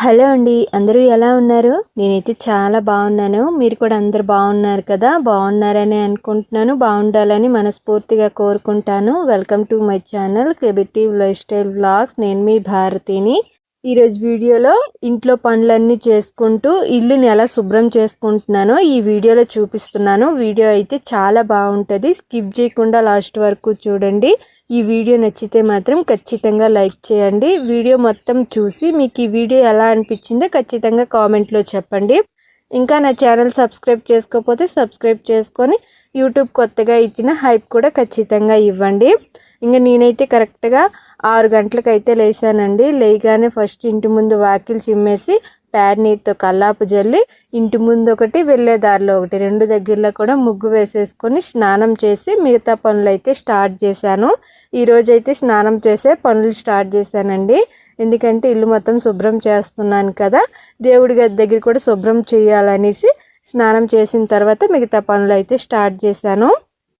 Hello అండి. అందరూ ఎలా ఉన్నారు? నేనైతే చాలా బాగున్నాను. మీరు కూడా అందరూ బాగున్నారు కదా? బాగున్నారని అనుకుంటున్నాను. బాగుండాలని మనస్ఫూర్తిగా కోరుకుంటాను. వెల్కమ్ టు మై ఛానల్ కేబిటివ్ లైఫ్ స్టైల్ వ్లాగ్స్. నేను మీ భారతిని. ఈరోజు వీడియోలో ఇంట్లో పనులన్నీ చేసుకుంటూ ఇల్లుని ఎలా శుభ్రం చేసుకుంటున్నానో ఈ వీడియోలో చూపిస్తున్నాను. వీడియో అయితే చాలా బాగుంటుంది. స్కిప్ చేయకుండా లాస్ట్ వరకు చూడండి. ఈ వీడియో నచ్చితే మాత్రం ఖచ్చితంగా లైక్ చేయండి. వీడియో మొత్తం చూసి మీకు ఈ వీడియో ఎలా అనిపించిందో ఖచ్చితంగా కామెంట్లో చెప్పండి. ఇంకా నా ఛానల్ సబ్స్క్రైబ్ చేసుకోకపోతే సబ్స్క్రైబ్ చేసుకొని యూట్యూబ్ కొత్తగా ఇచ్చిన హైప్ కూడా ఖచ్చితంగా ఇవ్వండి. ఇంకా నేనైతే కరెక్ట్గా 6 గంటలకు అయితే లేసానండి. లేయగానే ఫస్ట్ ఇంటి ముందు వాకిలు చిమ్మేసి ప్యాడ్ నీటితో కల్లాపు జల్లి ఇంటి ముందు ఒకటి వెళ్ళే దారిలో ఒకటి 2 దగ్గరలో కూడా ముగ్గు వేసేసుకొని స్నానం చేసి మిగతా పనులు అయితే స్టార్ట్ చేశాను. ఈరోజైతే స్నానం చేసే పనులు స్టార్ట్ చేశానండి. ఎందుకంటే ఇల్లు మొత్తం శుభ్రం చేస్తున్నాను కదా, దేవుడి గది దగ్గర కూడా శుభ్రం చేయాలనేసి స్నానం చేసిన తర్వాత మిగతా పనులు అయితే స్టార్ట్ చేశాను.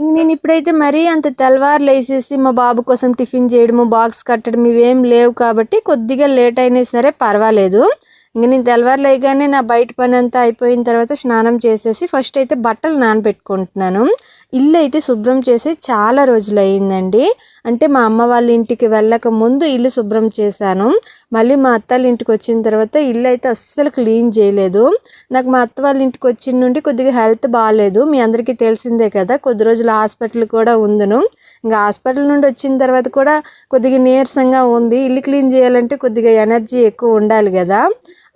నేను ఇప్పుడైతే మరీ అంత తెల్లవారులు వేసేసి మా బాబు కోసం టిఫిన్ చేయడము, బాక్స్ కట్టడం ఇవేం లేవు కాబట్టి కొద్దిగా లేట్ అయినా సరే పర్వాలేదు. ఇంక నేను తెల్లవారులు వేయగానే నా బయట పని అంతా అయిపోయిన తర్వాత స్నానం చేసేసి ఫస్ట్ అయితే బట్టలు నానబెట్టుకుంటున్నాను. ఇల్లు అయితే శుభ్రం చేసి చాలా రోజులు అయ్యిందండి. అంటే మా అమ్మ వాళ్ళ ఇంటికి వెళ్ళక ముందు ఇల్లు శుభ్రం చేశాను. మళ్ళీ మా అత్తల ఇంటికి వచ్చిన తర్వాత ఇల్లు అయితే అస్సలు క్లీన్ చేయలేదు. నాకు మా అత్త వాళ్ళ ఇంటికి వచ్చిన నుండి కొద్దిగా హెల్త్ బాగాలేదు. మీ అందరికీ తెలిసిందే కదా, కొద్ది రోజులు హాస్పిటల్ కూడా ఉందను. ఇంకా హాస్పిటల్ నుండి వచ్చిన తర్వాత కూడా కొద్దిగా నీరసంగా ఉంది. ఇల్లు క్లీన్ చేయాలంటే కొద్దిగా ఎనర్జీ ఎక్కువ ఉండాలి కదా,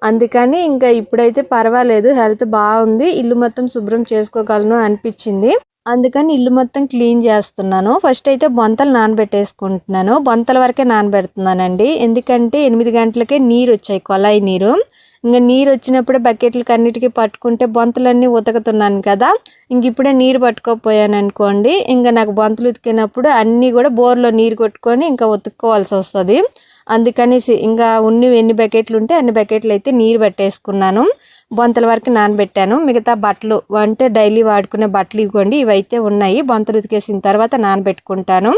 అందుకని ఇంకా ఇప్పుడైతే పర్వాలేదు, హెల్త్ బాగుంది, ఇల్లు మొత్తం శుభ్రం చేసుకోగలను అనిపించింది. అందుకని ఇల్లు మొత్తం క్లీన్ చేస్తున్నాను. ఫస్ట్ అయితే బొంతలు నానబెట్టేసుకుంటున్నాను. బొంతల వరకే నానబెడుతున్నానండి. ఎందుకంటే 8 గంటలకే నీరు వచ్చాయి, కొలాయి నీరు. ఇంకా నీరు వచ్చినప్పుడే బకెట్లకి అన్నిటికీ పట్టుకుంటే బొంతలన్నీ ఉతకుతున్నాను కదా, ఇంక ఇప్పుడే నీరు పట్టుకోపోయాను అనుకోండి, ఇంకా నాకు బొంతలు ఉతికినప్పుడు అన్నీ కూడా బోర్లో నీరు కొట్టుకొని ఇంకా ఉతుక్కోవాల్సి వస్తుంది. అందుకనేసి ఇంకా ఎన్ని బకెట్లు ఉంటే అన్ని బకెట్లు అయితే నీరు పెట్టేసుకున్నాను. బొంతల వరకు నానబెట్టాను. మిగతా బట్టలు అంటే డైలీ వాడుకునే బట్టలు ఇవ్వండి, ఇవైతే ఉన్నాయి. బొంతలు ఉతికేసిన తర్వాత నానబెట్టుకుంటాను.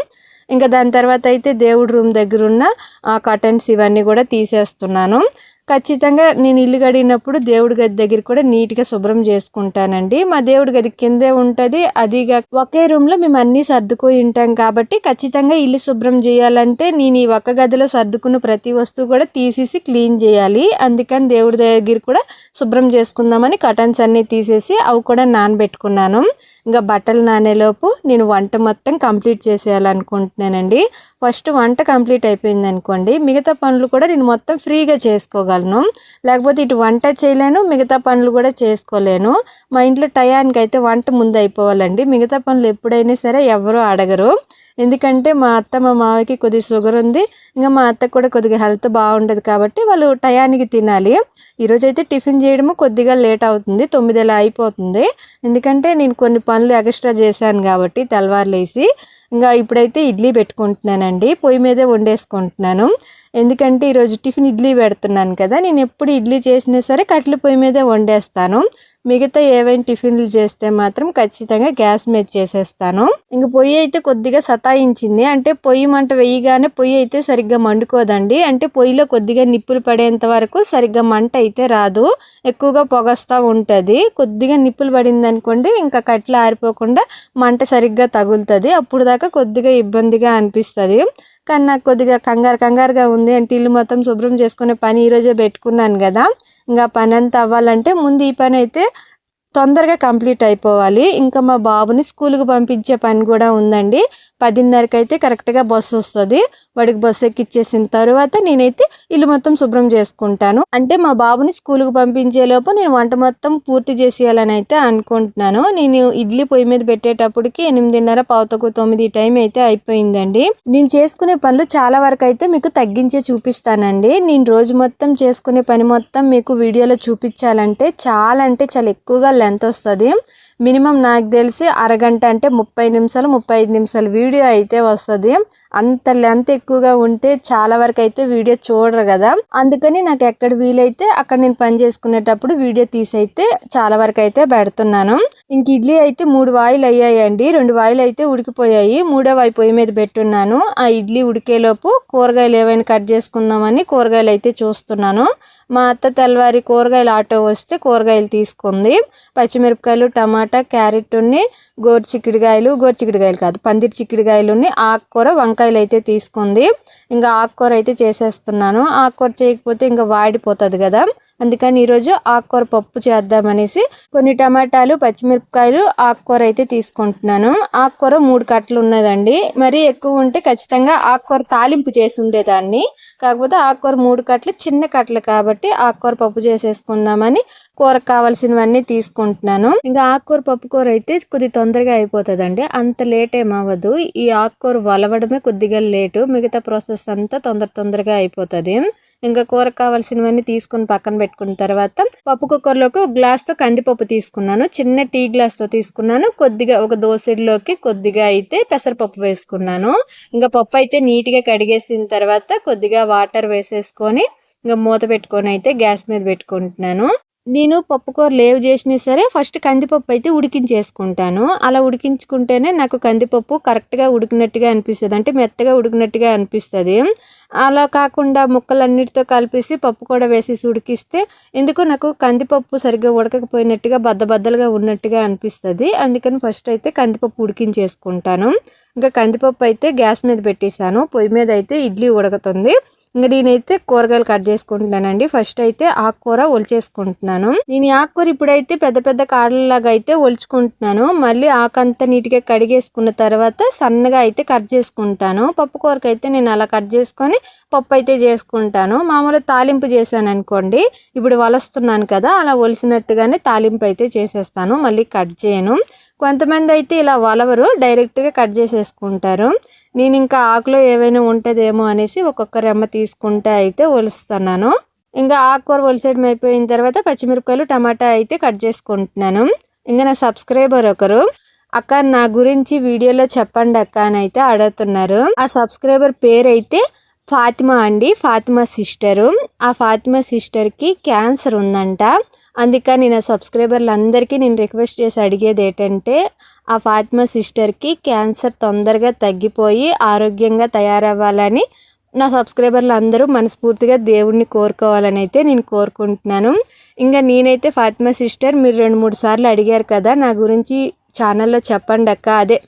ఇంకా దాని తర్వాత అయితే దేవుడి రూమ్ దగ్గర ఉన్న కర్టన్స్ ఇవన్నీ కూడా తీసేస్తున్నాను. ఖచ్చితంగా నేను ఇల్లు కడిగినప్పుడు దేవుడి గది దగ్గర కూడా నీట్గా శుభ్రం చేసుకుంటానండి. మా దేవుడి గది కిందే ఉంటుంది. అదిగా ఒకే రూమ్లో మేము అన్నీ సర్దుకొని ఉంటాం కాబట్టి ఖచ్చితంగా ఇల్లు శుభ్రం చేయాలంటే నేను ఈ ఒక్క గదిలో సర్దుకున్న ప్రతి వస్తువు కూడా తీసేసి క్లీన్ చేయాలి. అందుకని దేవుడి దగ్గర కూడా శుభ్రం చేసుకుందామని కర్టన్స్ అన్నీ తీసేసి అవి కూడా నానబెట్టుకున్నాను. ఇంకా బట్టలు నానేలోపు నేను వంట మొత్తం కంప్లీట్ చేసేయాలనుకుంటున్నానండి. ఫస్ట్ వంట కంప్లీట్ అయిపోయింది అనుకోండి, మిగతా పనులు కూడా నేను మొత్తం ఫ్రీగా చేసుకోగలను. లేకపోతే ఇటు వంట చేయలేను, మిగతా పనులు కూడా చేసుకోలేను. మా ఇంట్లో టయానికి అయితే వంట ముందు అయిపోవాలండి. మిగతా పనులు ఎప్పుడైనా సరే ఎవరు అడగరు. ఎందుకంటే మా అత్త మా మావకి కొద్దిగా షుగర్ ఉంది. ఇంకా మా అత్త కూడా కొద్దిగా హెల్త్ బాగుండదు కాబట్టి వాళ్ళు టయానికి తినాలి. ఈరోజైతే టిఫిన్ చేయడము కొద్దిగా లేట్ అవుతుంది, 9 అలా అయిపోతుంది. ఎందుకంటే నేను కొన్ని పనులు ఎక్స్ట్రా చేశాను కాబట్టి తెల్లవారులేసి. ఇంకా ఇప్పుడైతే ఇడ్లీ పెట్టుకుంటున్నానండి. పొయ్యి మీదే వండేసుకుంటున్నాను. ఎందుకంటే ఈరోజు టిఫిన్ ఇడ్లీ పెడుతున్నాను కదా, నేను ఎప్పుడు ఇడ్లీ చేసినా సరే కట్టెల పొయ్యి మీదే వండేస్తాను. మిగతా ఏవైనా టిఫిన్లు చేస్తే మాత్రం ఖచ్చితంగా గ్యాస్ మీద చేసేస్తాను. ఇంక పొయ్యి అయితే కొద్దిగా సతాయించింది. అంటే పొయ్యి మంట వేయగానే పొయ్యి అయితే సరిగ్గా మండుకోదండి. అంటే పొయ్యిలో కొద్దిగా నిప్పులు పడేంత వరకు సరిగ్గా మంట అయితే రాదు, ఎక్కువగా పొగస్తూ ఉంటుంది. కొద్దిగా నిప్పులు పడింది అనుకోండి, ఇంకా కట్టెలు ఆరిపోకుండా మంట సరిగ్గా తగులుతుంది. అప్పుడు దాకా కొద్దిగా ఇబ్బందిగా అనిపిస్తుంది. కానీ నాకు కొద్దిగా కంగారుగా ఉంది. అంటే ఇల్లు మొత్తం శుభ్రం చేసుకునే పని ఈరోజే పెట్టుకున్నాను కదా, ఇంకా పని అంతా అవ్వాలంటే ముందు ఈ పని అయితే తొందరగా కంప్లీట్ అయిపోవాలి. ఇంకా మా బాబుని స్కూల్కి పంపించే పని కూడా ఉందండి. 10:30కి అయితే కరెక్ట్గా బస్సు వస్తుంది. వాడికి బస్సు ఎక్కిచ్చేసిన తర్వాత నేనైతే ఇల్లు మొత్తం శుభ్రం చేసుకుంటాను. అంటే మా బాబుని స్కూల్కి పంపించేలోపు నేను వంట మొత్తం పూర్తి చేసేయాలని అయితే అనుకుంటున్నాను. నేను ఇడ్లీ పొయ్యి మీద పెట్టేటప్పటికి 8:30 పావుతకు 9 టైం అయితే అయిపోయిందండి. నేను చేసుకునే పనులు చాలా వరకు అయితే మీకు తగ్గించే చూపిస్తానండి. నేను రోజు మొత్తం చేసుకునే పని మొత్తం మీకు వీడియోలో చూపించాలంటే చాలా ఎక్కువగా లెంత్ వస్తుంది. మినిమం నాకు తెలిసి అరగంట అంటే 30 నిమిషాలు 35 నిమిషాలు వీడియో అయితే వస్తుంది. అంత లెంత్ ఎక్కువగా ఉంటే చాలా వరకు అయితే వీడియో చూడరు కదా, అందుకని నాకు ఎక్కడ వీలైతే అక్కడ నేను పని చేసుకునేటప్పుడు వీడియో తీసి అయితే చాలా వరకు అయితే పెడుతున్నాను. ఇంక ఇడ్లీ అయితే 3 వాయిలు అయ్యాయండి. 2 వాయిలు అయితే ఉడికిపోయాయి. 3వ వాయి పొయ్యి మీద పెట్టున్నాను. ఆ ఇడ్లీ ఉడికేలోపు కూరగాయలు ఏవైనా కట్ చేసుకుందామని కూరగాయలు అయితే చూస్తున్నాను. మా అత్త తెల్లవారి కూరగాయలు ఆటో వస్తే కూరగాయలు తీసుకుంది. పచ్చిమిరపకాయలు, టమాటా, క్యారెట్, గోరు చిక్కుడుకాయలు కాదు పందిరి చిక్కుడుకాయలు, ఆకుకూర, వంకాయలు అయితే తీసుకుంది. ఇంకా ఆకుకూర అయితే చేసేస్తున్నాను. ఆకుకూర చేయకపోతే ఇంకా వాడిపోతుంది కదా, అందుకని ఈరోజు ఆకుకూర పప్పు చేద్దామనేసి కొన్ని టమాటాలు, పచ్చిమిరపకాయలు, ఆకుకూర అయితే తీసుకుంటున్నాను. ఆకుకూర 3 కట్టలు ఉన్నదండి. మరీ ఎక్కువ ఉంటే ఖచ్చితంగా ఆకుకూర తాలింపు చేసి ఉండేదాన్ని. కాకపోతే ఆకుకూర 3 కట్టలు చిన్న కట్టలు కాబట్టి ఆకుకూర పప్పు చేసేసుకుందామని కూరకు కావాల్సినవన్నీ తీసుకుంటున్నాను. ఇంకా ఆకుకూర పప్పు కూర అయితే కొద్దిగా తొందరగా అయిపోతుందండి, అంత లేట్ ఏమవ్వదు. ఈ ఆకుకూర వలవడమే కొద్దిగా లేటు, మిగతా ప్రాసెస్ అంతా తొందరగా అయిపోతుంది. ఇంకా కూరకు కావాల్సినవన్నీ తీసుకుని పక్కన పెట్టుకున్న తర్వాత పప్పు కుక్కర్లోకి ఒక గ్లాస్తో కందిపప్పు తీసుకున్నాను. చిన్న టీ గ్లాస్తో తీసుకున్నాను. కొద్దిగా ఒక దోసెల్లోకి కొద్దిగా అయితే పెసరపప్పు వేసుకున్నాను. ఇంకా పప్పు అయితే నీట్గా కడిగేసిన తర్వాత కొద్దిగా వాటర్ వేసేసుకొని ఇంకా మూత పెట్టుకొని అయితే గ్యాస్ మీద పెట్టుకుంటున్నాను. నేను పప్పుకూర లేవ్ చేసినా సరే ఫస్ట్ కందిపప్పు అయితే ఉడికించేసుకుంటాను. అలా ఉడికించుకుంటేనే నాకు కందిపప్పు కరెక్ట్గా ఉడికినట్టుగా అనిపిస్తుంది, అంటే మెత్తగా ఉడికినట్టుగా అనిపిస్తుంది. అలా కాకుండా ముక్కలన్నిటితో కలిపేసి పప్పు కూడా వేసేసి ఉడికిస్తే ఎందుకో నాకు కందిపప్పు సరిగ్గా ఉడకకపోయినట్టుగా బద్దలుగా ఉన్నట్టుగా అనిపిస్తుంది. అందుకని ఫస్ట్ అయితే కందిపప్పు ఉడికించేసుకుంటాను. ఇంకా కందిపప్పు అయితే గ్యాస్ మీద పెట్టేశాను. పొయ్యి మీద అయితే ఇడ్లీ ఉడకుతుంది. ఇంకా నేనైతే కూరగాయలు కట్ చేసుకుంటున్నానండి. ఫస్ట్ అయితే ఆకుకూర ఒలిచేసుకుంటున్నాను. నేను ఈ ఆకుకూర ఇప్పుడైతే పెద్ద కాడలాగా అయితే ఒలుచుకుంటున్నాను. మళ్ళీ ఆకంతా నీట్గా కడిగేసుకున్న తర్వాత సన్నగా అయితే కట్ చేసుకుంటాను. పప్పు కూరకు అయితే నేను అలా కట్ చేసుకొని పప్పు అయితే చేసుకుంటాను. మామూలుగా తాలింపు చేశాను అనుకోండి, ఇప్పుడు వలుస్తున్నాను కదా, అలా ఒలిసినట్టుగానే తాలింపు అయితే చేసేస్తాను, మళ్ళీ కట్ చేయను. కొంతమంది అయితే ఇలా వలవరు, డైరెక్ట్గా కట్ చేసేసుకుంటారు. నేను ఇంకా ఆకులో ఏమైనా ఉంటుందేమో అనేసి ఒక్కొక్క రెమ్మ తీసుకుంటే అయితే ఒలుస్తున్నాను. ఇంకా ఆకుకూర ఒలిసేయడం అయిపోయిన తర్వాత పచ్చిమిరపకాయలు, టమాటా అయితే కట్ చేసుకుంటున్నాను. ఇంకా నా సబ్స్క్రైబర్ ఒకరు అక్క నా గురించి వీడియోలో చెప్పండి అక్క అని అయితే అడుగుతున్నారు. ఆ సబ్స్క్రైబర్ పేరు అయితే ఫాతిమా అండి, ఫాతిమా సిస్టరు. ఆ ఫాతిమా సిస్టర్కి క్యాన్సర్ ఉందంట. అందుకని నా సబ్స్క్రైబర్లు అందరికీ నేను రిక్వెస్ట్ చేసి అడిగేది ఏంటంటే ఆ ఫాతిమా సిస్టర్కి క్యాన్సర్ తొందరగా తగ్గిపోయి ఆరోగ్యంగా తయారవ్వాలని నా సబ్స్క్రైబర్లు అందరూ మనస్ఫూర్తిగా దేవుణ్ణి కోరుకోవాలని అయితే నేను కోరుకుంటున్నాను. ఇంకా నేనైతే ఫాతిమా సిస్టర్ మీరు 2-3 సార్లు అడిగారు కదా నా గురించి ఛానల్లో చెప్పండి అక్క, అదే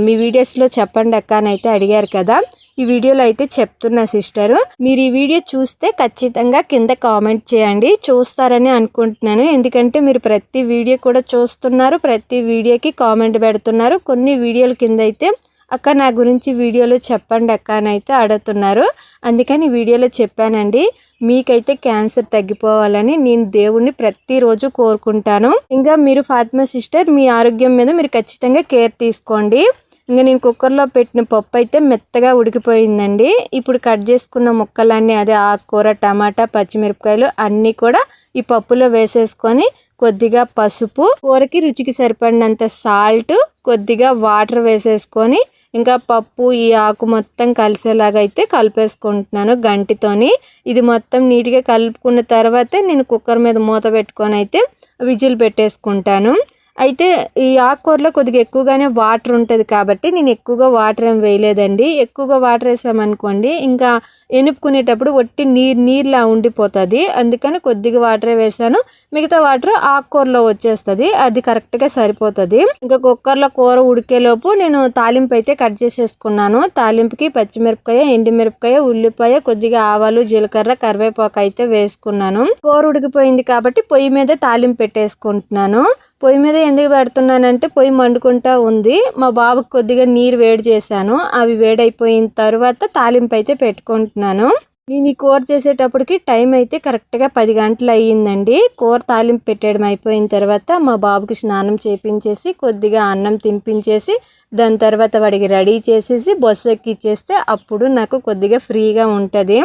మీ వీడియోస్లో చెప్పండి అక్క అని అయితే అడిగారు కదా, ఈ వీడియోలో అయితే చెప్తున్నా సిస్టరు. మీరు ఈ వీడియో చూస్తే ఖచ్చితంగా కింద కామెంట్ చేయండి. చూస్తారని అనుకుంటున్నాను, ఎందుకంటే మీరు ప్రతి వీడియో కూడా చూస్తున్నారు, ప్రతి వీడియోకి కామెంట్ పెడుతున్నారు. కొన్ని వీడియోల కింద అయితే అక్క నా గురించి వీడియోలో చెప్పండి అక్క అని అయితే అడుగుతున్నారు. అందుకని వీడియోలో చెప్పానండి. మీకైతే క్యాన్సర్ తగ్గిపోవాలని నేను దేవుణ్ణి ప్రతిరోజు కోరుకుంటాను. ఇంకా మీరు ఫాతిమా సిస్టర్ మీ ఆరోగ్యం మీద మీరు ఖచ్చితంగా కేర్ తీసుకోండి. ఇంకా నేను కుక్కర్లో పెట్టిన పప్పు అయితే మెత్తగా ఉడికిపోయిందండి. ఇప్పుడు కట్ చేసుకున్న ముక్కలన్నీ, అదే ఆకుకూర, టమాటా, పచ్చిమిరపకాయలు అన్నీ కూడా ఈ పప్పులో వేసేసుకొని కొద్దిగా పసుపు, కూరకి రుచికి సరిపడినంత సాల్ట్, కొద్దిగా వాటర్ వేసేసుకొని ఇంకా పప్పు ఈ ఆకు మొత్తం కలిసేలాగా అయితే కలిపేసుకుంటున్నాను గంటితోని. ఇది మొత్తం నీట్గా కలుపుకున్న తర్వాత నేను కుక్కర్ మీద మూత పెట్టుకొని అయితే విజిల్ పెట్టేసుకుంటాను. అయితే ఈ ఆకుకూరలో కొద్దిగా ఎక్కువగానే వాటర్ ఉంటుంది కాబట్టి నేను ఎక్కువగా వాటర్ ఏం వేయలేదండి. ఎక్కువగా వాటర్ వేసామనుకోండి ఇంకా ఎనుపుకునేటప్పుడు ఒట్టి నీరులా ఉండిపోతుంది. అందుకని కొద్దిగా వాటరే వేసాను, మిగతా వాటర్ ఆకుకూరలో వచ్చేస్తుంది, అది కరెక్ట్గా సరిపోతుంది. ఇంకా కుక్కర్లో కూర ఉడికేలోపు నేను తాలింపు అయితే కట్ చేసేసుకున్నాను. తాలింపుకి పచ్చిమిరపకాయ, ఎండుమిరపకాయ, ఉల్లిపాయ, కొద్దిగా ఆవాలు, జీలకర్ర, కరివేపాకు అయితే వేసుకున్నాను. కూర ఉడికిపోయింది కాబట్టి పొయ్యి మీద తాలింపు పెట్టేసుకుంటున్నాను. పొయ్యి మీద ఎందుకు పెడుతున్నానంటే పొయ్యి మండుకుంటా ఉంది. మా బాబుకి కొద్దిగా నీరు వేడి చేశాను, అవి వేడైపోయిన తర్వాత తాలింపు అయితే పెట్టుకుంటున్నాను. నేను ఈ కూర చేసేటప్పటికి టైం అయితే కరెక్ట్గా 10 గంటలు అయ్యిందండి. కూర తాలింపు పెట్టడం అయిపోయిన తర్వాత మా బాబుకి స్నానం చేపించేసి కొద్దిగా అన్నం తినిపించేసి దాని తర్వాత వాడికి రెడీ చేసేసి బస్సు ఎక్కిచ్చేస్తే అప్పుడు నాకు కొద్దిగా ఫ్రీగా ఉంటుంది.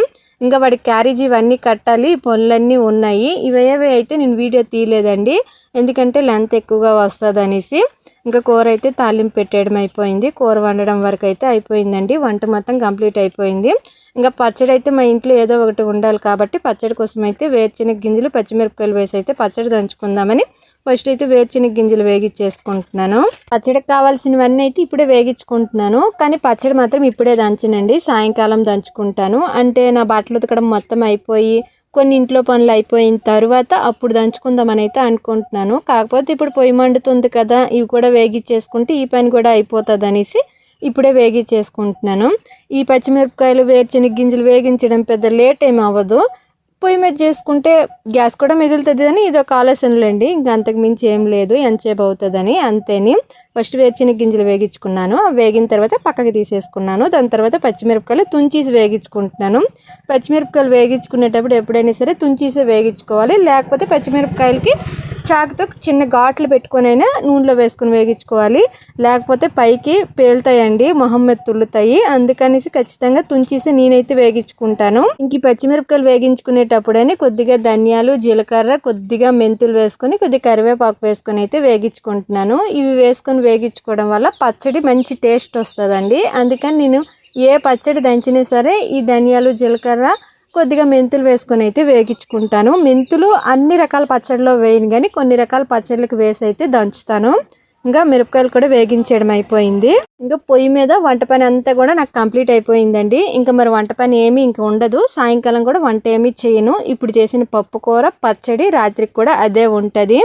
ఇంకా వాడి క్యారేజీ ఇవన్నీ కట్టాలి, పనులన్నీ ఉన్నాయి. ఇవేవి అయితే నేను వీడియో తీయలేదండి, ఎందుకంటే లెంత్ ఎక్కువగా వస్తుంది అనేసి. ఇంకా కూర అయితే తాలింపు పెట్టేయడం అయిపోయింది, కూర వండడం వరకు అయితే అయిపోయిందండి. వంట మొత్తం కంప్లీట్ అయిపోయింది. ఇంకా పచ్చడి అయితే మా ఇంట్లో ఏదో ఒకటి ఉండాలి కాబట్టి పచ్చడి కోసం అయితే వేరుశెనగ గింజలు పచ్చిమిరపకాయలు వేసి అయితే పచ్చడి దంచుకుందామని ఫస్ట్ అయితే వేరుశెనగ గింజలు వేగించేసుకుంటున్నాను. పచ్చడికి కావాల్సినవన్నీ అయితే ఇప్పుడే వేగించుకుంటున్నాను, కానీ పచ్చడి మాత్రం ఇప్పుడే దంచనండి, సాయంకాలం దంచుకుంటాను. అంటే నా బట్టలు ఉతకడం మొత్తం అయిపోయి కొన్ని ఇంట్లో పనులు అయిపోయిన తర్వాత అప్పుడు దంచుకుందామని అయితే అనుకుంటున్నాను. కాకపోతే ఇప్పుడు పొయ్యి మండుతుంది కదా, ఇవి కూడా వేగించేసుకుంటే ఈ పని కూడా అయిపోతుంది అనేసి ఇప్పుడే వేగించేసుకుంటున్నాను. ఈ పచ్చిమిరపకాయలు వేరుశెనగ గింజలు వేగించడం పెద్ద లేట్ ఏమి అవ్వదు, పొయ్యి మీద చేసుకుంటే గ్యాస్ కూడా మిగులుతుంది అని ఇది ఒక ఆలోచనలేండి. ఇంకా అంతకు మించి ఏం లేదు, ఎంతసేపు అవుతుందని అంతేని. ఫస్ట్ వేరుశెనగ గింజలు వేగించుకున్నాను, వేగిన తర్వాత పక్కకి తీసేసుకున్నాను. దాని తర్వాత పచ్చిమిరపకాయలు తుంచేసి వేగించుకుంటున్నాను. పచ్చిమిరపకాయలు వేగించుకునేటప్పుడు ఎప్పుడైనా సరే తుంచేసి వేగించుకోవాలి, లేకపోతే పచ్చిమిరపకాయలకి చాకుతో చిన్న ఘాట్లు పెట్టుకొని అయినా నూనెలో వేసుకొని వేగించుకోవాలి, లేకపోతే పైకి పేలుతాయండి, మొహం మీద తుల్లుతాయి. అందుకనేసి ఖచ్చితంగా తుంచేసి నేనైతే వేగించుకుంటాను. ఇంక పచ్చిమిరపకాయలు వేగించుకునేటప్పుడని కొద్దిగా ధనియాలు, జీలకర్ర, కొద్దిగా మెంతులు వేసుకొని కొద్దిగా కరివేపాకు వేసుకొని అయితే వేగించుకుంటున్నాను. ఇవి వేసుకొని వేగించుకోవడం వల్ల పచ్చడి మంచి టేస్ట్ వస్తుందండి. అందుకని నేను ఏ పచ్చడి దంచినా సరే ఈ ధనియాలు, జీలకర్ర, కొద్దిగా మెంతులు వేసుకొని అయితే వేగించుకుంటాను. మెంతులు అన్ని రకాల పచ్చడిలో వేయను, కానీ కొన్ని రకాల పచ్చళ్ళకి వేసి అయితే దంచుతాను. ఇంకా మిరపకాయలు కూడా వేగించడం అయిపోయింది. ఇంకా పొయ్యి మీద వంట పని అంతా కూడా నాకు కంప్లీట్ అయిపోయిందండి. ఇంకా మరి వంట పని ఏమీ ఇంకా ఉండదు, సాయంకాలం కూడా వంట ఏమీ చేయను. ఇప్పుడు చేసిన పప్పు కూర, పచ్చడి రాత్రికి కూడా అదే ఉంటుంది.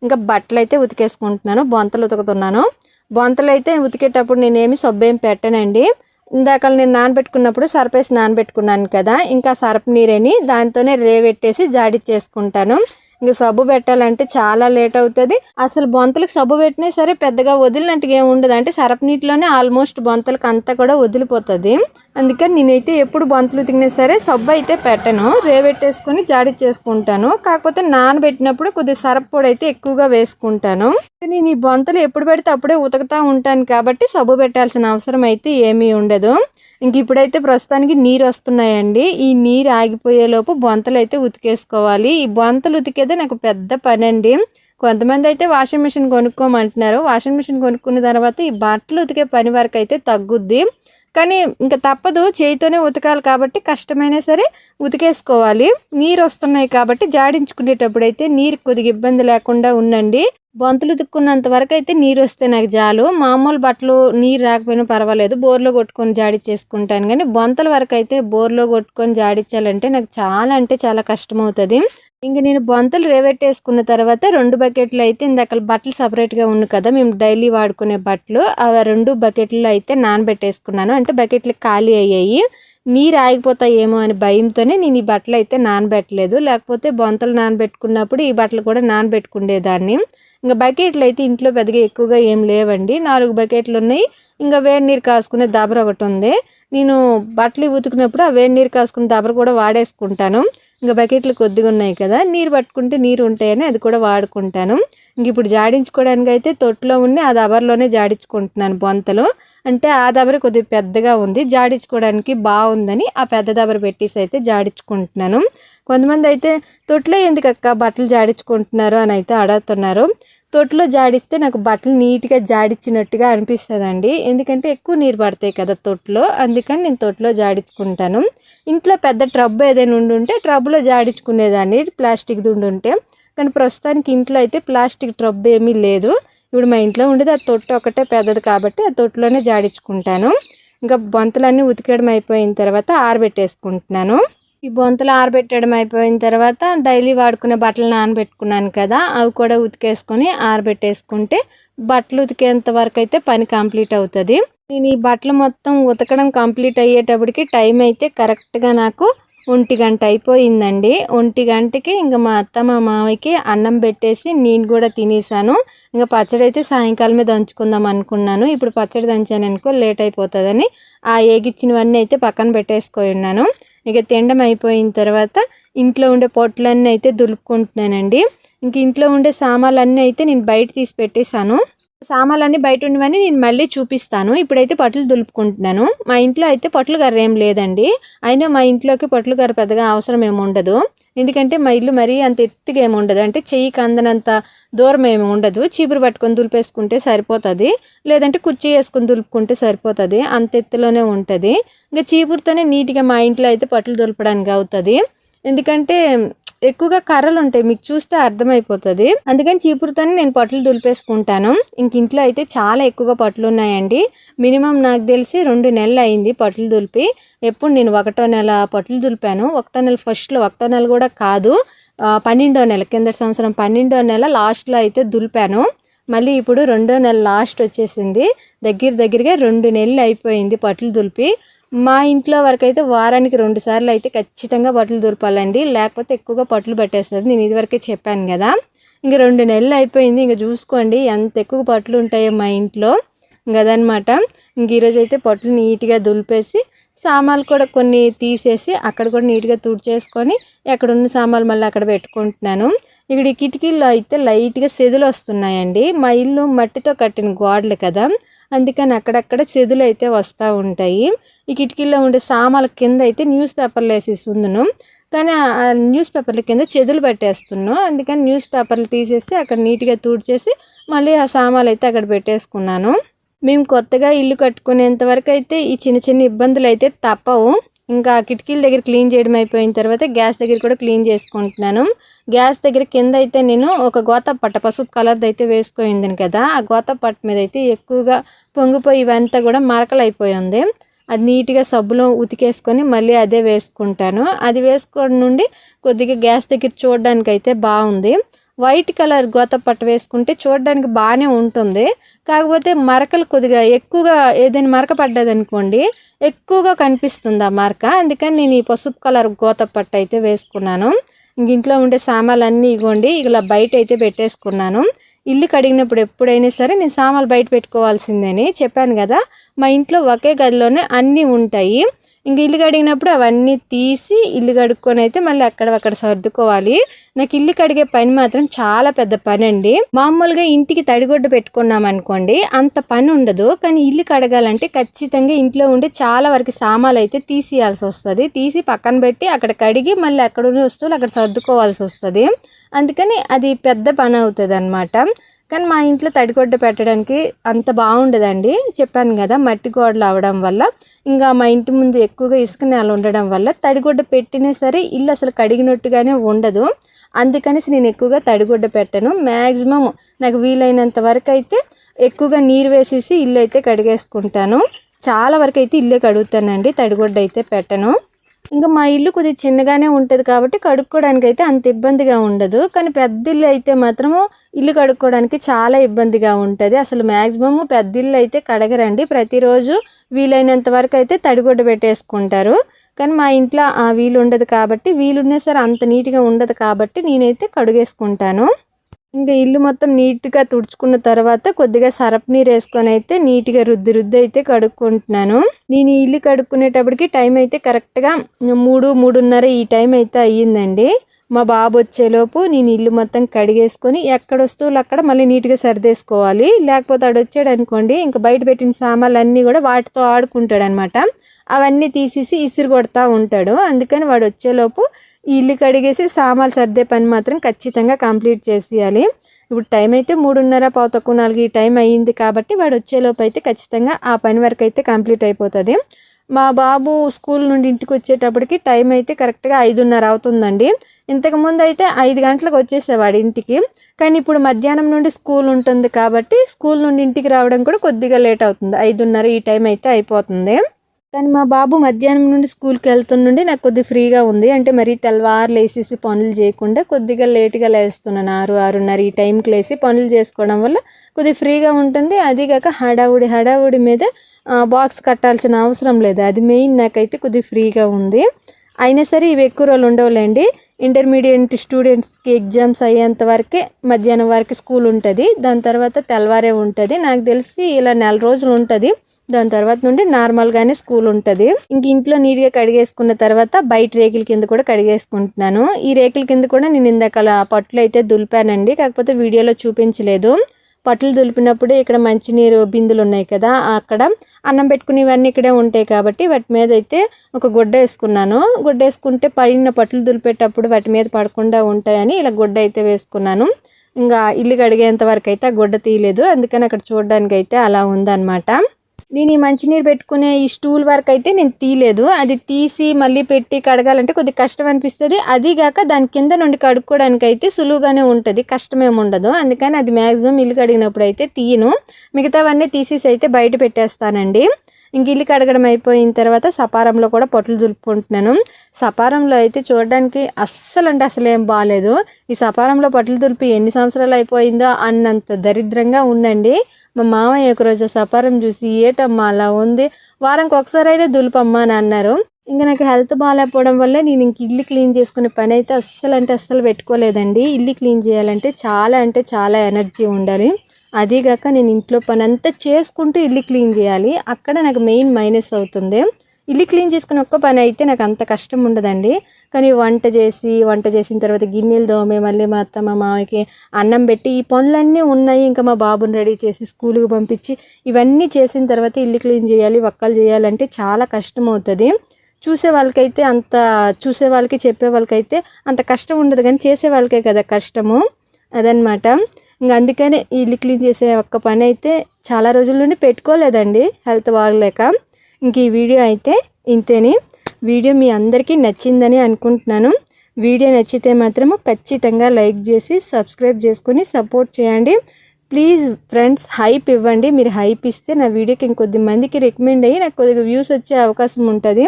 ఇంకా బట్టలు అయితే ఉతికేసుకుంటున్నాను, బొంతలు ఉతుకుతున్నాను. బొంతలు అయితే ఉతికేటప్పుడు నేనేమి సబ్బేం పెట్టనండి. ఇందాక నేను నానబెట్టుకున్నప్పుడు సర్పేసి నానబెట్టుకున్నాను కదా, ఇంకా సర్ప నీరేని దాంతోనే రేవెట్టేసి జాడిచ్చేసుకుంటాను. ఇంకా సబ్బు పెట్టాలంటే చాలా లేట్ అవుతుంది. అసలు బొంతలకు సబ్బు పెట్టినా సరే పెద్దగా వదిలినట్టుగా ఏమి ఉండదు, అంటే సరపు నీటిలోనే ఆల్మోస్ట్ బొంతలకు అంతా కూడా వదిలిపోతుంది. అందుకని నేనైతే ఎప్పుడు బొంతలు ఉతికినా సరే సబ్బు అయితే పెట్టను, రేవెట్టేసుకొని జాడిచ్చేసుకుంటాను. కాకపోతే నానబెట్టినప్పుడు కొద్దిగా సరపు పొడి అయితే ఎక్కువగా వేసుకుంటాను. నేను ఈ బొంతలు ఎప్పుడు పెడితే అప్పుడే ఉతుకుతూ ఉంటాను కాబట్టి సబ్బు పెట్టాల్సిన అవసరం అయితే ఏమీ ఉండదు. ఇంక ఇప్పుడైతే ప్రస్తుతానికి నీరు వస్తున్నాయండి, ఈ నీరు ఆగిపోయేలోపు బొంతలు అయితే ఉతికేసుకోవాలి. ఈ బొంతలు ఉతికేదే నాకు పెద్ద పని అండి. కొంతమంది అయితే వాషింగ్ మిషన్ కొనుక్కోమంటున్నారు, వాషింగ్ మిషన్ కొనుక్కున్న తర్వాత ఈ బట్టలు ఉతికే పని వరకు అయితే తగ్గుద్ది. కానీ ఇంకా తప్పదు, చేయితోనే ఉతకాలి కాబట్టి కష్టమైనా సరే ఉతికేసుకోవాలి. నీరు వస్తున్నాయి కాబట్టి జాడించుకునేటప్పుడు అయితే నీరు కొద్దిగా ఇబ్బంది లేకుండా ఉండండి. బొంతలు ఉతుక్కున్నంత వరకు అయితే నీరు వస్తే నాకు చాలు. మామూలు బట్టలు నీరు రాకపోయినా పర్వాలేదు, బోర్లో కొట్టుకొని జాడిచ్చేసుకుంటాను. కానీ బొంతల వరకు అయితే బోర్లో కొట్టుకొని జాడించాలంటే నాకు చాలా అంటే చాలా కష్టం అవుతుంది. ఇంక నేను బొంతలు రేవెట్టేసుకున్న తర్వాత 2 బకెట్లు అయితే ఇందాక బట్టలు సపరేట్గా ఉన్నాయి కదా, మేము డైలీ వాడుకునే బట్టలు, ఆ 2 బకెట్లు అయితే నానబెట్టేసుకున్నాను. అంటే బకెట్లు ఖాళీ అయ్యాయి, నీరు ఆగిపోతాయేమో అని భయంతోనే నేను ఈ బట్టలు అయితే నానబెట్టలేదు, లేకపోతే బొంతలు నానబెట్టుకున్నప్పుడు ఈ బట్టలు కూడా నానబెట్టుకునేదాన్ని. ఇంకా బకెట్లు అయితే ఇంట్లో పెద్దగా ఎక్కువగా ఏం లేవండి, 4 బకెట్లు ఉన్నాయి. ఇంకా వేడి నీరు కాసుకునే దబర ఒకటి ఉంది, నేను బట్టలు ఉతికినప్పుడు ఆ వేడి నీరు కాసుకునే దబర కూడా వాడేసుకుంటాను. ఇంకా బకెట్లు కొద్దిగా ఉన్నాయి కదా, నీరు పట్టుకుంటే నీరు ఉంటాయని అది కూడా వాడుకుంటాను. ఇంక ఇప్పుడు జాడించుకోవడానికి అయితే తొట్టులో ఉండి ఆ దబరలోనే జాడించుకుంటున్నాను బొంతలు. అంటే ఆ దబర కొద్దిగా పెద్దగా ఉంది, జాడించుకోవడానికి బాగుందని ఆ పెద్ద దబర పెట్టేసి అయితే జాడించుకుంటున్నాను. కొంతమంది అయితే తొట్టులో ఎందుకక్క బట్టలు జాడించుకుంటున్నారు అని అయితే అడుగుతున్నారు. తొట్టులో జాడిస్తే నాకు బట్టలు నీట్గా జాడించినట్టుగా అనిపిస్తుందండి, ఎందుకంటే ఎక్కువ నీరు పడతాయి కదా తొట్టులో, అందుకని నేను తొట్టులో జాడించుకుంటాను. ఇంట్లో పెద్ద ట్రబ్ ఏదైనా ఉండుంటే ట్రబ్లో జాడించుకునేదాన్ని, ప్లాస్టిక్ది ఉండుంటే. కానీ ప్రస్తుతానికి ఇంట్లో అయితే ప్లాస్టిక్ ట్రబ్ ఏమీ లేదు. ఇప్పుడు మా ఇంట్లో ఉండేది ఆ తొట్టు ఒకటే పెద్దది కాబట్టి ఆ తొట్టులోనే జాడించుకుంటాను. ఇంకా బొంతలన్నీ ఉతికేయడం అయిపోయిన తర్వాత ఆరబెట్టేసుకుంటున్నాను. ఈ బొంతలు ఆరబెట్టడం అయిపోయిన తర్వాత డైలీ వాడుకునే బట్టలు నానబెట్టుకున్నాను కదా, అవి కూడా ఉతికేసుకొని ఆరబెట్టేసుకుంటే బట్టలు ఉతికేంత వరకు అయితే పని కంప్లీట్ అవుతుంది. నేను ఈ బట్టలు మొత్తం ఉతకడం కంప్లీట్ అయ్యేటప్పటికి టైం అయితే కరెక్ట్గా నాకు 1 గంట అయిపోయిందండి. 1 గంటకి ఇంకా మా అత్త మా మావయ్యకి అన్నం పెట్టేసి నేను కూడా తినేసాను. ఇంకా పచ్చడి అయితే సాయంకాలమే దంచుకుందాం అనుకున్నాను, ఇప్పుడు పచ్చడి దంచాను అనుకో లేట్ అయిపోతుందని ఆ ఏగిచ్చినవన్నీ అయితే పక్కన పెట్టేసుకొని ఉన్నాను. ఇక తినడం అయిపోయిన తర్వాత ఇంట్లో ఉండే పొట్లన్నీ అయితే దులుపుకుంటున్నానండి. ఇంక ఇంట్లో ఉండే సామాన్లన్నీ అయితే నేను బయట తీసి పెట్టేశాను. సామాన్లన్నీ బయట ఉన్నవన్నీ నేను మళ్ళీ చూపిస్తాను. ఇప్పుడైతే పట్లు దులుపుకుంటున్నాను. మా ఇంట్లో అయితే పట్లు కర్ర ఏం లేదండి. అయినా మా ఇంట్లోకి పట్లు కర్ర పెద్దగా అవసరం ఏమి ఉండదు. ఎందుకంటే మా ఇల్లు మరీ అంత ఎత్తుగా ఏమి ఉండదు. అంటే చెయ్యికి అందనంత దూరం ఏమి ఉండదు. చీపురు పట్టుకొని దులిపేసుకుంటే సరిపోతుంది. లేదంటే కుర్చీ వేసుకొని దులుపుకుంటే సరిపోతుంది. అంత ఎత్తులోనే ఉంటుంది. ఇంకా చీపురుతోనే నీట్గా మా ఇంట్లో అయితే పట్లు దులపడానికి అవుతుంది. ఎందుకంటే ఎక్కువగా కర్రలు ఉంటాయి, మీకు చూస్తే అర్థమైపోతుంది. అందుకని చీపురుతోనే నేను పట్లు దులిపేసుకుంటాను. ఇంక ఇంట్లో అయితే చాలా ఎక్కువగా పట్లు ఉన్నాయండి. మినిమం నాకు తెలిసి 2 నెలలు అయింది పట్లు దులిపి. ఎప్పుడు నేను 1వ నెల పట్లు దులిపాను. 1వ నెల ఫస్ట్లో, 1వ నెల కూడా కాదు, 12వ నెల, కిందటి సంవత్సరం 12వ నెల లాస్ట్లో అయితే దులిపాను. మళ్ళీ ఇప్పుడు 2వ నెల లాస్ట్ వచ్చేసింది. దగ్గరగా 2 నెలలు అయిపోయింది పట్లు దులిపి. మా ఇంట్లో వరకు అయితే వారానికి 2 సార్లు అయితే ఖచ్చితంగా పట్లు దులపాలండి. లేకపోతే ఎక్కువగా పట్లు పట్టేస్తుంది. నేను ఇదివరకే చెప్పాను కదా. ఇంక 2 నెలలు అయిపోయింది. ఇంక చూసుకోండి ఎంత ఎక్కువ పట్లు ఉంటాయో మా ఇంట్లో. ఇంకదనమాట. ఇంక ఈరోజు అయితే పట్లు నీట్గా దులిపేసి సామాన్లు కూడా కొన్ని తీసేసి అక్కడ కూడా నీట్గా తుడిచేసుకొని ఎక్కడున్న సామాన్లు మళ్ళీ అక్కడ పెట్టుకుంటున్నాను. ఇక్కడ ఈ కిటికీల్లో అయితే లైట్గా సెదులు వస్తున్నాయండి. మా ఇల్లు మట్టితో కట్టిన గోడలు కదా, అందుకని అక్కడక్కడ సెదులు అయితే వస్తూ ఉంటాయి. ఈ కిటికీల్లో ఉండే సామాన్ల కింద అయితే న్యూస్ పేపర్లు వేసేసి ఉందును, కానీ ఆ న్యూస్ పేపర్ల కింద చెదులు పెట్టేస్తున్నాను. అందుకని న్యూస్ పేపర్లు తీసేసి అక్కడ నీట్గా తుడిచేసి మళ్ళీ ఆ సామాన్లు అయితే అక్కడ పెట్టేసుకున్నాను. మేము కొత్తగా ఇల్లు కట్టుకునేంత వరకు అయితే ఈ చిన్న ఇబ్బందులు అయితే తప్పవు. ఇంకా కిటికీల దగ్గర క్లీన్ చేయడం అయిపోయిన తర్వాత గ్యాస్ దగ్గర కూడా క్లీన్ చేసుకుంటున్నాను. గ్యాస్ దగ్గర కింద అయితే నేను ఒక గోత పట్ట పసుపు కలర్ది అయితే వేసుకుంది కదా, ఆ గోత పట్ట మీద అయితే ఎక్కువగా పొంగిపోయి ఇవంతా కూడా మరకలు అయిపోయింది. అది నీట్గా సబ్బులో ఉతికేసుకొని మళ్ళీ అదే వేసుకుంటాను. అది వేసుకోవడం నుండి కొద్దిగా గ్యాస్ దగ్గర చూడడానికి అయితే బాగుంది. వైట్ కలర్ గోత పట్ట వేసుకుంటే చూడడానికి బాగానే ఉంటుంది. కాకపోతే మరకలు కొద్దిగా ఎక్కువగా, ఏదైనా మరక పడ్డది అనుకోండి ఎక్కువగా కనిపిస్తుంది ఆ మరక. అందుకని నేను ఈ పసుపు కలర్ గోత పట్ట అయితే వేసుకున్నాను. ఇంట్లో ఉండే సామాన్లు అన్నీ ఇగోండి ఇలా బయట అయితే పెట్టేసుకున్నాను. ఇల్లు కడిగినప్పుడు ఎప్పుడైనా సరే నేను సామాన్లు బయట పెట్టుకోవాల్సిందని చెప్పాను కదా. మా ఇంట్లో ఒకే గదిలోనే అన్నీ ఉంటాయి. ఇంక ఇల్లు కడిగినప్పుడు అవన్నీ తీసి ఇల్లు కడుక్కొని అయితే మళ్ళీ అక్కడ సర్దుకోవాలి. నాకు ఇల్లు కడిగే పని మాత్రం చాలా పెద్ద పని అండి. మామూలుగా ఇంటికి తడిగుడ్డ పెట్టుకున్నాం అనుకోండి అంత పని ఉండదు, కానీ ఇల్లు కడగాలంటే ఖచ్చితంగా ఇంట్లో ఉండి చాలా వరకు సామాన్లు అయితే తీసేయాల్సి వస్తుంది. తీసి పక్కన పెట్టి అక్కడ కడిగి మళ్ళీ అక్కడ ఉన్న వస్తువులు అక్కడ సర్దుకోవాల్సి వస్తుంది. అందుకని అది పెద్ద పని అవుతుంది అన్నమాట. కానీ మా ఇంట్లో తడిగొడ్డ పెట్టడానికి అంత బాగుండదండి. చెప్పాను కదా మట్టి గోడలు అవడం వల్ల, ఇంకా మా ఇంటి ముందు ఎక్కువగా ఇసుక నేల ఉండడం వల్ల తడిగొడ్డ పెట్టినా సరే ఇల్లు అసలు కడిగినట్టుగానే ఉండదు. అందుకనేసి నేను ఎక్కువగా తడిగొడ్డ పెట్టను. మ్యాక్సిమం నాకు వీలైనంత వరకు అయితే ఎక్కువగా నీరు వేసేసి ఇల్లు అయితే కడిగేసుకుంటాను. చాలా వరకు అయితే ఇల్లే కడుగుతానండి, తడిగొడ్డ అయితే పెట్టను. ఇంకా మా ఇల్లు కొద్దిగా చిన్నగానే ఉంటుంది కాబట్టి కడుక్కోవడానికి అయితే అంత ఇబ్బందిగా ఉండదు. కానీ పెద్ద ఇల్లు అయితే మాత్రము ఇల్లు కడుక్కోవడానికి చాలా ఇబ్బందిగా ఉంటుంది. అసలు మ్యాక్సిమము పెద్ద ఇల్లు అయితే కడగరండి. ప్రతిరోజు వీలైనంత వరకు అయితే తడిగుడ్డ పెట్టేసుకుంటారు. కానీ మా ఇంట్లో ఆ వీలు ఉండదు కాబట్టి, వీలున్నా సరే అంత నీట్గా ఉండదు కాబట్టి నేనైతే కడుగేసుకుంటాను. ఇంకా ఇల్లు మొత్తం నీట్గా తుడుచుకున్న తర్వాత కొద్దిగా సరపు నీరు వేసుకొని అయితే నీట్గా రుద్ది అయితే కడుక్కుంటున్నాను. నేను ఈ ఇల్లు కడుక్కునేటప్పటికి టైం అయితే కరెక్ట్గా 3-3:30 ఈ టైం అయితే అయ్యిందండి. మా బాబు వచ్చేలోపు నేను ఇల్లు మొత్తం కడిగేసుకొని ఎక్కడ వస్తువులు అక్కడ మళ్ళీ నీట్గా సర్దేసుకోవాలి. లేకపోతే ఆడు వచ్చాడు అనుకోండి ఇంకా బయట పెట్టిన సామాన్లు అన్నీ కూడా వాటితో ఆడుకుంటాడు అనమాట. అవన్నీ తీసేసి ఇసురు కొడతా ఉంటాడు. అందుకని వాడు వచ్చేలోపు ఈ ఇల్లు కడిగేసి సామాన్లు సర్దే పని మాత్రం ఖచ్చితంగా కంప్లీట్ చేసేయాలి. ఇప్పుడు టైం అయితే 3:30-3:45 ఈ టైం అయ్యింది కాబట్టి వాడు వచ్చేలోపు అయితే ఖచ్చితంగా ఆ పని వరకు అయితే కంప్లీట్ అయిపోతుంది. మా బాబు స్కూల్ నుండి ఇంటికి వచ్చేటప్పటికి టైం అయితే కరెక్ట్గా 5:30 అవుతుందండి. ఇంతకుముందు అయితే 5 గంటలకు వచ్చేసేవాడు ఇంటికి. కానీ ఇప్పుడు మధ్యాహ్నం నుండి స్కూల్ ఉంటుంది కాబట్టి స్కూల్ నుండి ఇంటికి రావడం కూడా కొద్దిగా లేట్ అవుతుంది. 5:30 ఈ టైం అయితే అయిపోతుంది. కానీ మా బాబు మధ్యాహ్నం నుండి స్కూల్కి వెళ్తుండే నాకు కొద్దిగా ఫ్రీగా ఉంది. అంటే మరీ తెల్లవారు లేసేసి పనులు చేయకుండా కొద్దిగా లేట్గా లేస్తున్నాను. 6-6:30 ఈ టైంకి లేసి పనులు చేసుకోవడం వల్ల కొద్దిగా ఫ్రీగా ఉంటుంది. అదిగాక హడావుడి మీద బాక్స్ కట్టాల్సిన అవసరం లేదు. అది మెయిన్ నాకైతే కొద్దిగా ఫ్రీగా ఉంది. అయినా సరే ఇవి ఎక్కువ రోజులు ఉండవులేండి. ఇంటర్మీడియట్ స్టూడెంట్స్కి ఎగ్జామ్స్ అయ్యేంత వరకే మధ్యాహ్నం వరకు స్కూల్ ఉంటుంది. దాని తర్వాత తెల్లవారే ఉంటుంది. నాకు తెలిసి ఇలా 4 రోజులు ఉంటుంది. దాని తర్వాత నుండి నార్మల్గానే స్కూల్ ఉంటుంది. ఇంక ఇంట్లో నీట్గా కడిగేసుకున్న తర్వాత బయట రేకుల కింద కూడా కడిగేసుకుంటున్నాను. ఈ రేకుల కింద కూడా నేను ఇందాక పట్లు అయితే దులిపానండి, కాకపోతే వీడియోలో చూపించలేదు. పట్లు దులిపినప్పుడు ఇక్కడ మంచినీరు బిందులు ఉన్నాయి కదా, అక్కడ అన్నం పెట్టుకునేవన్నీ ఇక్కడే ఉంటాయి కాబట్టి వాటి మీద అయితే ఒక గుడ్డ వేసుకున్నాను. గుడ్డ వేసుకుంటే పైన పట్లు దులిపేటప్పుడు వాటి మీద పడకుండా ఉంటాయని ఇలా గుడ్డ అయితే వేసుకున్నాను. ఇంకా ఇల్లు కడిగేంత వరకు అయితే ఆ గుడ్డ తీయలేదు, అందుకని అక్కడ చూడడానికి అయితే అలా ఉందన్నమాట. నేను ఈ మంచినీరు పెట్టుకునే ఈ స్టూల్ వరకు అయితే నేను తీయలేదు, అది తీసి మళ్ళీ పెట్టి కడగాలంటే కొద్దిగా కష్టం అనిపిస్తుంది. అదిగాక దాని కింద నుండి కడుక్కోవడానికి అయితే సులువుగానే ఉంటుంది, కష్టమేమి ఉండదు. అందుకని అది మ్యాక్సిమం ఇల్లు కడిగినప్పుడు అయితే తీయను, మిగతావన్నీ తీసేసి అయితే బయట పెట్టేస్తానండి. ఇంక ఇల్లు కడగడం అయిపోయిన తర్వాత సపారంలో కూడా పొట్లు దులుపుకుంటున్నాను. సపారంలో అయితే చూడడానికి అస్సలు ఏం బాగాలేదు. ఈ సపారంలో పొట్లు దులిపి ఎన్ని సంవత్సరాలు అయిపోయిందో అన్నంత దరిద్రంగా ఉండండి. మా మామయ్య ఒకరోజు సపారం చూసి ఏటమ్మా అలా ఉంది, వారానికి ఒకసారి అయినా దులుపమ్మా అని అన్నారు. ఇంకా నాకు హెల్త్ బాగాలేకపోవడం వల్ల నేను ఇంక ఇల్లు క్లీన్ చేసుకునే పని అయితే అస్సలు పెట్టుకోలేదండి. ఇల్లు క్లీన్ చేయాలంటే చాలా ఎనర్జీ ఉండాలి. అదీగాక నేను ఇంట్లో పని అంతా చేసుకుంటూ ఇల్లు క్లీన్ చేయాలి, అక్కడ నాకు మెయిన్ మైనస్ అవుతుంది. ఇల్లు క్లీన్ చేసుకునే ఒక్క పని అయితే నాకు అంత కష్టం ఉండదండి. కానీ వంట చేసిన తర్వాత గిన్నెలు దోమే, మళ్ళీ మా అత్త మా మామయ్యకి అన్నం పెట్టి ఈ పనులన్నీ ఉన్నాయి. ఇంకా మా బాబుని రెడీ చేసి స్కూల్కి పంపించి ఇవన్నీ చేసిన తర్వాత ఇల్లు క్లీన్ చేయాలి, వక్కలు చేయాలంటే చాలా కష్టం అవుతుంది. చెప్పే వాళ్ళకైతే అంత కష్టం ఉండదు, కానీ చేసే వాళ్ళకే కదా కష్టము, అదనమాట. ఇంకా అందుకనే ఈ ఇల్లు క్లీన్ చేసే ఒక్క పని అయితే చాలా రోజుల నుండి పెట్టుకోలేదండి, హెల్త్ బాగలేక. ఇంక ఈ వీడియో అయితే ఇంతేని. వీడియో మీ అందరికీ నచ్చిందని అనుకుంటున్నాను. వీడియో నచ్చితే మాత్రము ఖచ్చితంగా లైక్ చేసి సబ్స్క్రైబ్ చేసుకొని సపోర్ట్ చేయండి. ప్లీజ్ ఫ్రెండ్స్ హైప్ ఇవ్వండి. మీరు హైప్ ఇస్తే నా వీడియోకి ఇంకొద్ది మందికి రికమెండ్ అయ్యి నాకు కొద్దిగా వ్యూస్ వచ్చే అవకాశం ఉంటుంది.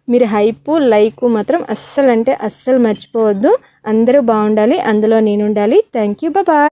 మీరు హైపు లైకు మాత్రం అస్సలు మర్చిపోవద్దు. అందరూ బాగుండాలి, అందులో నేను ఉండాలి. Thank you, bye.